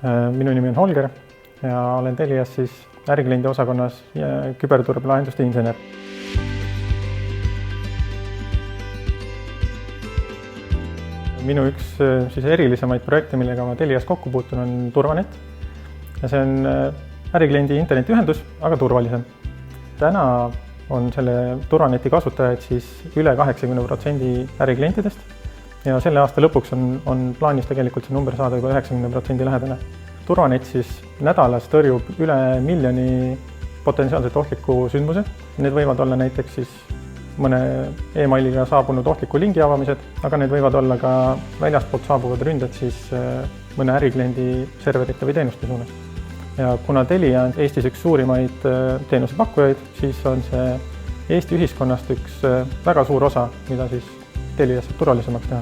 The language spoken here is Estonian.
Minu nimi on Holger ja olen Telias siis ärikliendi osakonnas küberturbelahenduste insener. Minu üks siis erilisemaid projekte, millega ma Telias kokku puutun, on Turvanet. Ja see on ärikliendi internetiühendus, aga turvalisem. Täna on selle Turvaneti kasutajaid siis üle 80% äriklientidest. Ja selle aasta lõpuks on plaanis tegelikult see number saada juba 90% lähedale. Turvanet siis nädalas tõrjub üle 1 miljoni potentsiaalselt ohtliku sündmuse. Need võivad olla näiteks siis mõne e-mailiga saabunud ohtliku lingi avamised, aga need võivad olla ka väljastpoolt saabuvad ründed siis mõne ärikliendi serverite või teenuste suunas. Ja kuna Telia on Eestis üks suurimaid teenusepakkujaid, siis on see Eesti ühiskonnast üks väga suur osa, mida siis Telia saab turvalisemaks teha.